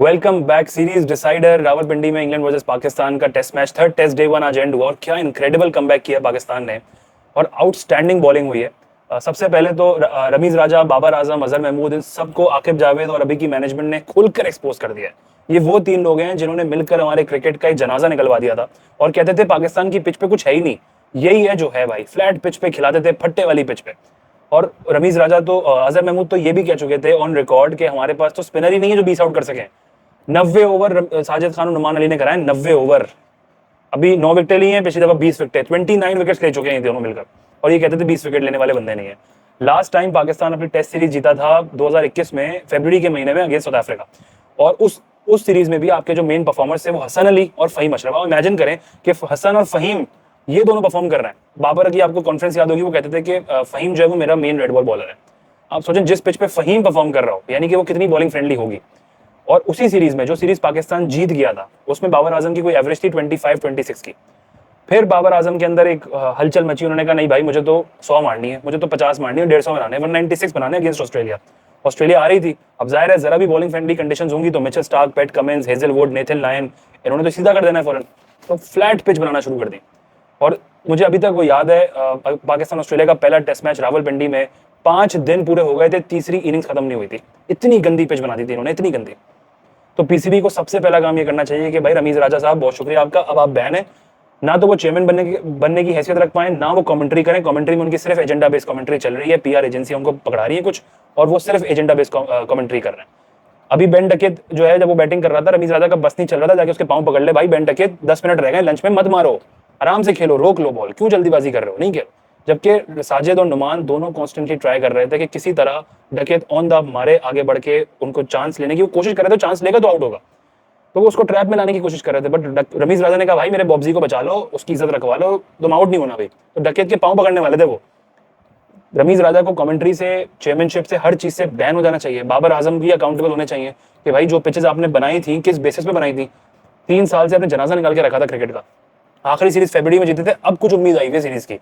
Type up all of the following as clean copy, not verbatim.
Welcome back. Series decider Rawalpindi में England versus Pakistan का test match, third test day one आज end हुआ और क्या इनक्रेडिबल कमबैक किया पाकिस्तान ने और आउटस्टैंडिंग बॉलिंग हुई है। सबसे पहले तो रमीज राजा, बाबर आजम, अजहर महमूद, इन सबको आकिब जावेद और अभी की मैनेजमेंट ने खुलकर एक्सपोज कर दिया है। ये वो तीन लोग हैं जिन्होंने मिलकर हमारे क्रिकेट का एक जनाजा निकलवा दिया था और कहते थे पाकिस्तान की पिच पे कुछ है ही नहीं, यही है जो है भाई, फ्लैट पिच पे खिलाते थे, फट्टे वाली पिच पे। और रमीज राजा तो अजहर महमूद तो ये भी कह चुके थे ऑन रिकॉर्ड कि हमारे पास तो स्पिनर ही नहीं है जो 20 आउट कर सके। 90 ओवर साजिद खान और नुमान अली ने कराए, 90 ओवर। अभी 9 विकेट ली हैं, पिछली दफा 20 विकेट, 29 विकेट ले चुके हैं दोनों मिलकर, और ये कहते थे 20 विकेट लेने वाले बंदे नहीं है। लास्ट टाइम पाकिस्तान अपनी टेस्ट सीरीज जीता था 2021 में फरवरी के महीने में अगेंस्ट साउथ अफ्रीका, और उस सीरीज में भी आपके जो मेन परफॉर्मर्स थे वो हसन अली और फहीम अशरफ। अब इमेजिन करें कि हसन और फहीम ये दोनों परफॉर्म कर रहे हैं। बाबर की आपको कॉन्फ्रेंस याद होगी, वो कहते थे कि फहीम जो है वो मेरा मेन रेड बॉल बॉलर है। आप सोचें जिस पिच पे फहीम परफॉर्म कर रहा हो, यानी कि वो कितनी बॉलिंग फ्रेंडली होगी। और उसी सीरीज में जो सीरीज पाकिस्तान जीत गया था उसमें बाबर आजम की कोई एवरेज थी 25-26 की। फिर बाबर आजम के अंदर एक हलचल मची, उन्होंने कहा नहीं भाई मुझे तो 100 मारनी है, मुझे तो 50 मारनी है, 150 बनाने, 196 बनाने अगेंस्ट ऑस्ट्रेलिया। ऑस्ट्रेलिया आ रही थी, अब जाहिर है जरा भी बॉलिंग फ्रेंडली कंडीशंस होंगी तो Mitchell Starc, PAT Cummins, Hazlewood, Nathan Lyon, इन्होंने तो सीधा कर देना है फौरन, तो फ्लैट पिच बनाना शुरू कर दी। और मुझे अभी तक वो याद है, पाकिस्तान ऑस्ट्रेलिया का पहला टेस्ट मैच रावलपिंडी में 5 दिन पूरे हो गए थे, तीसरी इनिंग्स खत्म नहीं हुई थी, इतनी गंदी पिच बना दी थी इन्होंने, इतनी गंदी। तो पीसीबी को सबसे पहला काम ये करना चाहिए कि भाई रमीज राजा साहब बहुत शुक्रिया आपका, अब आप बैन है, ना तो वो चेयरमैन बनने की हैसियत रख पाए, ना वो कमेंट्री करें। कमेंट्री में उनकी सिर्फ एजेंडा बेस्ड कमेंट्री चल रही है, पीआर एजेंसी उनको पकड़ा रही है कुछ, और वो सिर्फ एजेंडा बेस्ड कमेंट्री कर रहे हैं। अभी बेन डकेत जो है, जब वो बैटिंग कर रहा था, रमीज राजा का बस नहीं चल रहा था, जाके उसके पांव पकड़ ले, भाई बेन डकेत 10 मिनट रह गए, लंच में मत मारो, आराम से खेलो, रोक लो बॉल, क्यों जल्दीबाजी कर रहे हो, नहीं खेलो। जबकि साजिद और नुमान दोनों कॉन्स्टेंटली ट्राई कर रहे थे कि किसी तरह डकेत ऑन द मारे आगे बढ़ के उनको चांस लेने की वो कोशिश कर रहे थे, चांस लेगा तो आउट होगा, तो वो उसको ट्रैप में लाने की कोशिश कर रहे थे। बट रमीज राजा ने कहा भाई मेरे बॉब्जी को बचा लो, उसकी इज्जत रखवा लो, तुम आउट नहीं होना भाई, तो डकेत के पांव पकड़ने वाले थे वो। रमीज राजा को कमेंट्री से, चेयरमैनशिप से, हर चीज से बैन हो जाना चाहिए। बाबर आजम भी अकाउंटेबल होने चाहिए कि भाई जो पिचेस आपने बनाई थी किस बेसिस पे बनाई थी, 3 साल से आपने जनाजा निकाल के रखा था क्रिकेट का, आखिरी सीरीज फरवरी में जीते थे, अब कुछ उम्मीद आई हुई सीरीज की।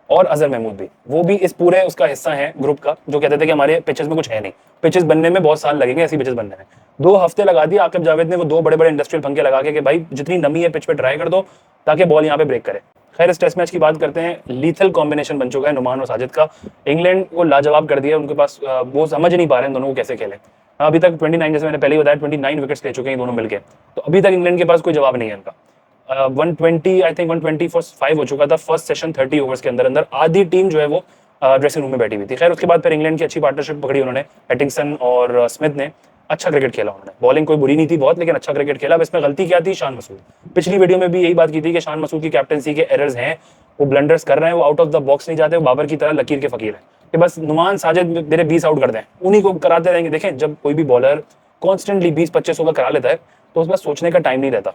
और अजहर महमूद भी, वो भी इस पूरे उसका हिस्सा है ग्रुप का, जो कहते थे कि हमारे पिचेस में कुछ है नहीं, पिचेस बनने में बहुत साल लगेंगे, ऐसी पिचेस बनने में 2 हफ्ते लगा दिए आकिब जावेद ने, वो 2 बड़े बड़े इंडस्ट्रियल पंखे लगा के कि भाई जितनी नमी है पिच पे ट्राई कर दो ताकि बॉल यहाँ पे ब्रेक करे। खैर इस टेस्ट मैच की बात करते हैं, लीथल कॉम्बिनेशन बन चुका है नुमान और साजिद का, इंग्लैंड को लाजवाब कर दिया उनके पास, वो समझ नहीं पा रहे हैं दोनों को कैसे खेले। अभी तक 29, जैसे मैंने पहले ही बताया, 29 विकेट्स ले चुके हैं दोनों मिलकर, तो अभी तक इंग्लैंड के पास कोई जवाब नहीं है इनका। 120 आई थिंक 125 हो चुका था फर्स्ट सेशन 30 ओवर्स के अंदर अंदर, आधी टीम जो है वो ड्रेसिंग रूम में बैठी हुई थी। खैर उसके बाद फिर इंग्लैंड की अच्छी पार्टनरशिप पकड़ी उन्होंने, एटिंगसन और स्मिथ ने अच्छा क्रिकेट खेला उन्होंने, बॉलिंग कोई बुरी नहीं थी बहुत, लेकिन अच्छा क्रिकेट खेला। अब इसमें गलती क्या थी, शान मसूद, पिछली वीडियो में भी यही बात की थी कि शान मसूद की कैप्टनसी के एरर्स हैं, वो ब्लंडर्स कर रहे हैं, वो आउट ऑफ द बॉक्स नहीं जाते, वो बाबर की तरह लकीर के फकीर है कि बस नुमान साजिद मेरे 20 आउट कर दें, उन्हीं को कराते रहेंगे। देखें जब कोई भी बॉलर कॉन्स्टेंटली 20-25 ओवर करा लेता है तो उसमें सोचने का टाइम नहीं रहता,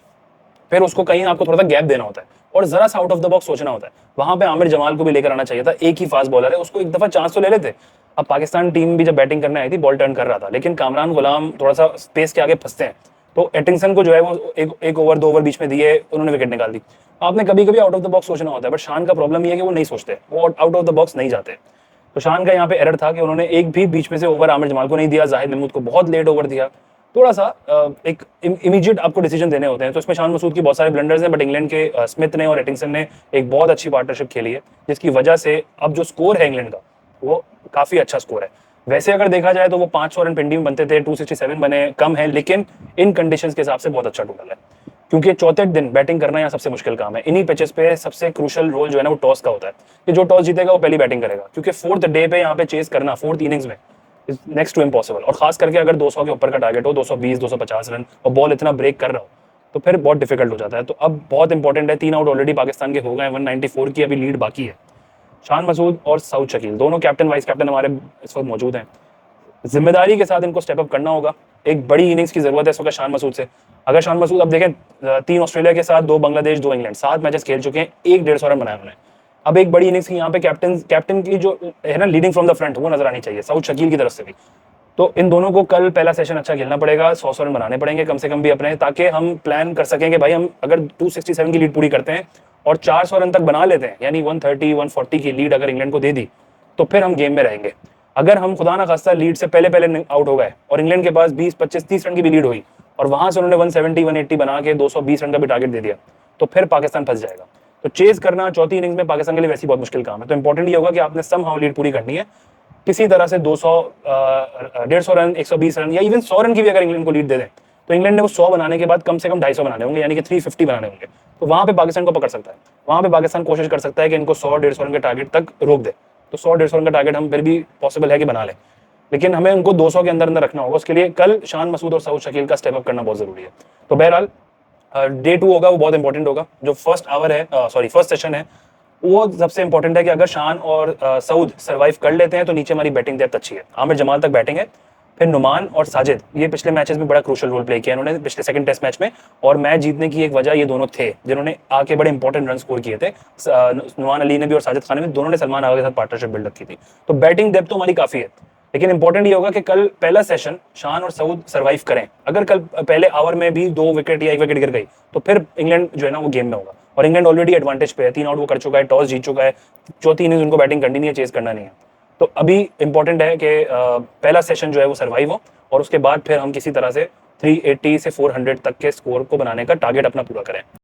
फिर उसको कहीं आपको थोड़ा सा गैप देना होता है और जरा सा आउट ऑफ द बॉक्स सोचना होता है। वहां पे आमिर जमाल को भी लेकर आना चाहिए था, एक ही फास्ट बॉलर है, उसको एक दफा चांस तो ले लेते। अब पाकिस्तान टीम भी जब बैटिंग करने आई थी बॉल टर्न कर रहा था, लेकिन कामरान गुलाम थोड़ा सा स्पेस के आगे फंसते हैं, तो एटिंगसन को जो है वो एक ओवर 2 ओवर बीच में दिए, उन्होंने विकेट निकाल दी। आपने कभी कभी आउट ऑफ द बॉक्स सोचना होता है, बट शान का प्रॉब्लम ये है कि वो नहीं सोचते, वो आउट ऑफ द बॉक्स नहीं जाते। तो शान का यहाँ पे एरर था कि उन्होंने एक भी बीच में से ओवर आमिर जमाल को नहीं दिया, जाहिद महमूद को बहुत लेट ओवर दिया, थोड़ा सा एक इमीडिएट आपको डिसीजन देने होते हैं। तो इसमें शान मसूद की बहुत सारे ब्लंडर्स हैं, बट इंग्लैंड के स्मिथ ने और एटिंगसन ने एक बहुत अच्छी पार्टनरशिप खेली है, जिसकी वजह से अब जो स्कोर है इंग्लैंड का वो काफी अच्छा स्कोर है। वैसे अगर देखा जाए तो वो 500 रन पिंडी में बनते थे, 267 बने, कम है, लेकिन इन कंडीशंस के हिसाब से बहुत अच्छा टोटल है, क्योंकि चौथे दिन बैटिंग करना यहाँ सबसे मुश्किल काम है। इन्हीं पिचेस पे सबसे क्रूशियल रोल जो है ना वो टॉस का होता है, कि जो टॉस जीतेगा वो पहली बैटिंग करेगा, क्योंकि 4th डे पे यहाँ पे चेस करना 4th इनिंग्स में नेक्स्ट टू इम्पॉसिबल, और खास करके अगर 200 के ऊपर का टारगेट हो, 220 250 रन, और बॉल इतना ब्रेक कर रहा हो तो फिर बहुत डिफिकल्ट हो जाता है। तो अब बहुत इंपॉर्टेंट है, 3 आउट ऑलरेडी पाकिस्तान के हो गए, 194 की अभी लीड बाकी है। शान मसूद और सऊद शकील दोनों कैप्टन वाइस कैप्टन हमारे इस वक्त मौजूद हैं, जिम्मेदारी के साथ इनको स्टेप अप करना होगा। एक बड़ी इनिंग्स की जरूरत है इस वक्त शान मसूद से। अगर शान मसूद, अब देखें 3 ऑस्ट्रेलिया के साथ, 2 बांग्लादेश, 2 इंग्लैंड, 7 मैचेस खेल चुके हैं, 150 रन बनाए उन्होंने। अब एक बड़ी इनिंग्स की यहाँ पे कैप्टन की जो है ना लीडिंग फ्रॉम द फ्रंट, वो नजर आनी चाहिए सऊद शकील की तरफ से भी। तो इन दोनों को कल पहला सेशन अच्छा खेलना पड़ेगा, 100 रन बनाने पड़ेंगे कम से कम भी अपने, ताकि हम प्लान कर सकें कि भाई हम अगर 267 की लीड पूरी करते हैं और 400 रन तक बना लेते हैं, यानी 130 140 की लीड अगर इंग्लैंड को दे दी, तो फिर हम गेम में रहेंगे। अगर हम खुदा ना खास्ता लीड से पहले आउट हो गए और इंग्लैंड के पास 20 25 30 रन की भी लीड हुई, और वहां से उन्होंने 170 180 बना के 220 रन का भी टारगेट दे दिया, तो फिर पाकिस्तान फंस जाएगा। तो चेज करना चौथी इनिंग्स में पाकिस्तान के लिए वैसे ही बहुत मुश्किल काम है। तो इंपॉर्टेंट ये होगा कि आपने सम हाउ लीड पूरी करनी है, किसी तरह से 200 150 रन 120 रन या इवन 100 रन की भी अगर इंग्लैंड को लीड दे दें, तो इंग्लैंड ने वो 100 बनाने के बाद कम से कम 250 बनाने होंगे, यानी कि 350 बनाने होंगे। तो वहां पे पाकिस्तान को पकड़ सकता है, वहां पे पाकिस्तान कोशिश कर सकता है कि इनको 100 150 रन के टारगेट तक रोक दे। तो 100 150 रन का टारगेट हम फिर भी पॉसिबल है कि बना लें, लेकिन हमें उनको 200 के अंदर अंदर रखना होगा। उसके लिए कल शान मसूद और सऊद शकील का स्टेप अप करना बहुत जरूरी है। तो बहरहाल डे 2 होगा, वो बहुत इंपॉर्टेंट होगा। जो फर्स्ट सेशन है वो सबसे इंपॉर्टेंट है कि अगर शान और सऊद सर्वाइव कर लेते हैं तो नीचे हमारी बैटिंग डेप्थ अच्छी है। आमिर जमाल तक बैटिंग है, फिर नुमान और साजिद, ये पिछले मैचेस में बड़ा क्रूशियल रोल प्ले किया इन्होंने पिछले सेकंड टेस्ट मैच में, और मैच जीतने की एक वजह ये दोनों थे जिन्होंने आके बड़े इंपॉर्टेंट रन स्कोर किए थे। नुमान अली ने भी और साजिद खान ने भी, दोनों ने सलमान आगा के साथ पार्टनरशिप बिल्डअप की थी। तो बैटिंग डेप्थ तो हमारी काफी है, लेकिन इंपॉर्टेंट ये होगा कि कल पहला सेशन शान और सऊद सर्वाइव करें। अगर कल पहले ओवर में भी 2 विकेट या 1 विकेट गिर गई तो फिर इंग्लैंड जो है ना वो गेम में होगा, और इंग्लैंड ऑलरेडी एडवांटेज पे है, 3 आउट वो कर चुका है, टॉस जीत चुका है, चौथी इनिंग्स उनको बैटिंग करनी नहीं है, चेज करना नहीं है। तो अभी इंपॉर्टेंट है कि पहला सेशन जो है वो सर्वाइव हो, और उसके बाद फिर हम किसी तरह से 380 से 400 तक के स्कोर को बनाने का टारगेट अपना पूरा करें।